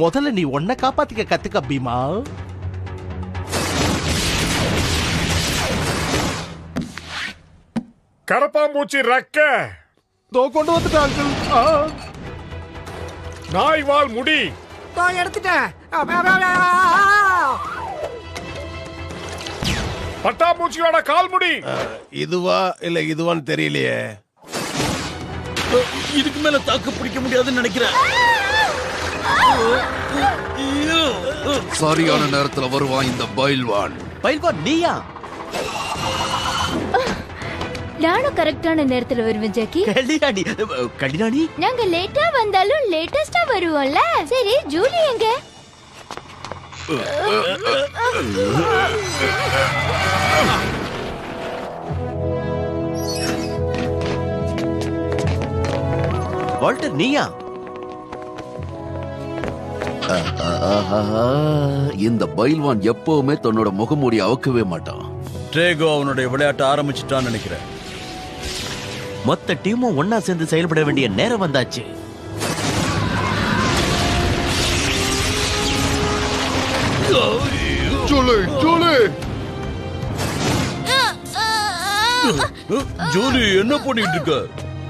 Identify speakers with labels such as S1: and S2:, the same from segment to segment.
S1: முதல்ல நீ உன்னை காப்பாத்திக்க கத்துக்க பீமா.
S2: கரப்பாம்பூச்சி ரெக்க
S1: கொண்டு வந்துட்டாங்க.
S2: நாய் வால் முடி
S3: எடுத்துட்டேன்.
S2: பட்டாம்பூச்சியோட கால் முடி.
S4: இதுவா இல்ல இதுவான்னு தெரியலையே.
S5: இதுக்கு மேல தாக்கு பிடிக்க முடியாதுன்னு நினைக்கிறேன்.
S6: சரியான நேரத்துல வருவான் இந்த பைல்வான்.
S5: பைல்வான் நீயா?
S7: நானும் கரெக்டான நேரத்துல வருவேன் ஜாக்கி.
S5: கல்யாணி கல்யாணி
S7: நாங்க லேட்டா வந்தாலும் லேட்டஸ்டா வருவோம்ல. சரி ஜூலி எங்க?
S5: வால்டர் நீயா?
S6: இந்த பைல்வான் எப்பவுமே தன்னோட முகமூடி அவுக்கவே மாட்டான்.
S5: ட்ரேகோ அவனுடைய விளையாட்ட ஆரம்பிச்சுட்டான்னு நினைக்கிறேன். மொத்த டீமும் ஒன்னா சேர்ந்து செயல்பட வேண்டிய நேரம் வந்தாச்சு. ஜூலி என்ன பண்ணிட்டு இருக்க?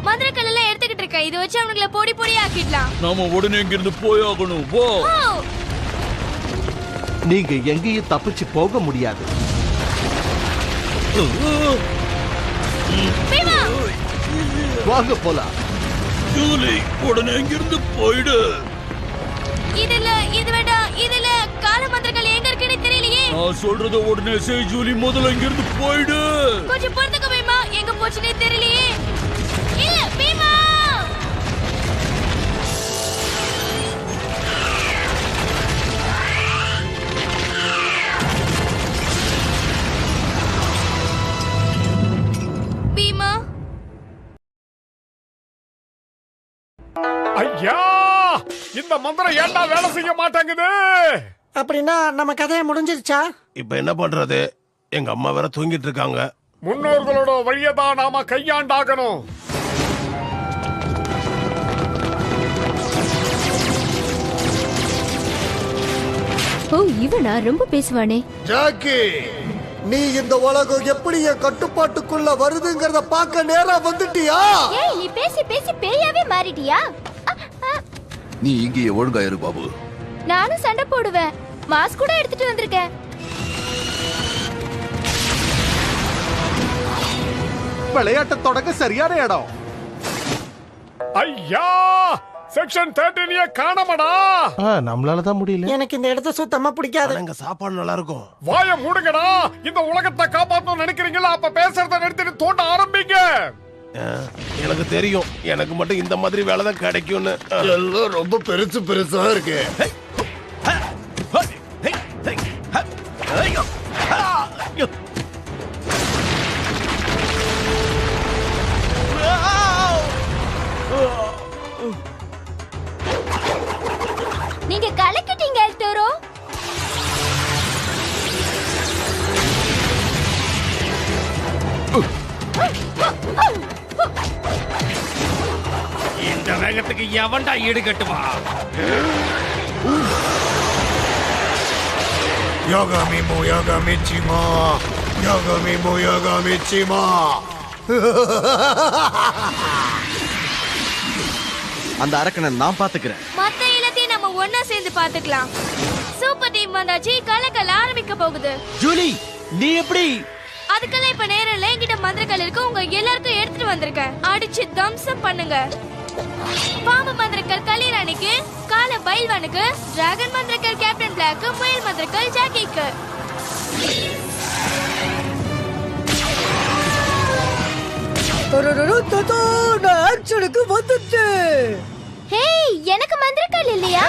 S7: மந்திரக்கல் எல்லாம் எடுத்துக்கிட்டு இருக்கேன். இதை வச்சு அவனுங்களை பொடி பொடி ஆக்கிடலாம்.
S5: நாம உடனே இங்கிருந்து போயாகணும். போ.
S1: நீங்க எங்கேயும் தப்பிச்சு போக முடியாது. வாங்க போலாம்.
S5: ஜூலி உடனே இங்கிருந்து போயிடு.
S7: இதுல கால மந்திரக்கல் எங்க இருக்குன்னு தெரியலையே.
S5: நான் சொல்றத உடனே செய் ஜூலி. முதல்ல இங்கிருந்து போயிடு.
S7: கொஞ்சம் பொறுத்துக்க பீமா. எங்க போச்சுன்னே தெரியலையே. இல்ல பீமா. பீமா
S2: ஐயா, இந்த மந்திரம் ஏன்டா வேலை செய்ய மாட்டாங்குது?
S3: அப்படின்னா நம்ம கதையை முடிஞ்சிருச்சா?
S4: இப்ப என்ன பண்றது? எங்க அம்மா வேற தூங்கிட்டு இருக்காங்க.
S2: முன்னோர்களோட வழியை தான் நாம கையாண்டாகணும்.
S7: ஓ இவனா ரொம்ப பேசுவானே.
S8: ஜாக்கி, நீ இந்த உலகம் எப்படி என் கட்டுப்பாட்டுக்குள்ள வருதுங்கறத பார்க்க நேரம் வந்துட்டியா?
S7: ஏய் நீ பேசி பேசி பேயாவே மாறிட்டியா?
S6: நீ இங்கேயே ஒழுங்கா இரு பாபு.
S7: நானும் சண்டை போடுவேன். மாஸ்க் கூட எடுத்துட்டு வந்திருக்கேன்.
S1: விளையாட்ட தொடங்க சரியான இடம்.
S2: ஐயா, செக்ஷன் 13 காணமடா.
S1: நம்மளாலதான் முடியல.
S3: எனக்கு இந்த இடத்த சுத்தமா பிடிக்காது.
S4: எங்க சாப்பாடு நல்லா இருக்கும்.
S2: வாய மூடுங்கடா. இந்த உலகத்தை காப்பாத்தணும் நினைக்கிறீங்களா? அப்ப பேசுறத நிறுத்திட்டு தோண்ட ஆரம்பிங்க.
S4: எனக்கு தெரியும், எனக்கு மட்டும் இந்த மாதிரி வேலை தான் கிடைக்கும்னு.
S8: எல்லாம் ரொம்ப பெருசு பெருசா இருக்கு.
S7: நீங்க கலக்கிட்டீங்க எல்டோரோ.
S5: இந்த வேகத்துக்கு எவன்டா ஈடு கட்டுவா?
S8: யோகாமிமோ யோகாமிச்சிமா, யோகாமிமோ யோகாமிச்சிமா.
S5: அந்த அரக்கனை நான் பாத்துக்கிறேன்.
S7: மத்த எல்லாத்தையும் நம்ம ஒண்ணா சேர்ந்து பாத்துக்கலாம். சூப்பர் டீம் வந்தாச்சு. கலக்கல் ஆரம்பிக்க போகுது.
S5: ஜூலி நீ எப்படி?
S7: அதுக்கெல்லாம் இப்ப நேரம் இல்ல. என்கிட்ட மந்திரக்கல் இருக்கு. உங்க எல்லாருக்கும் எடுத்துட்டு வந்திருக்கேன். அடிச்சு தம்சம் பண்ணுங்க. பாம்பு மந்திரக்கல் கலிராணிக்கு, கால பைல்வானுக்கு, டிராகன் மந்திரக்கல் கேப்டன் பிளாக்கு, முயல் மந்திரக்கல் ஜாக்கிக்கு.
S3: ஆக்ஷனுக்கு வந்துச்சு.
S7: ஹே எனக்கு மந்திரக்கல் இல்லையா?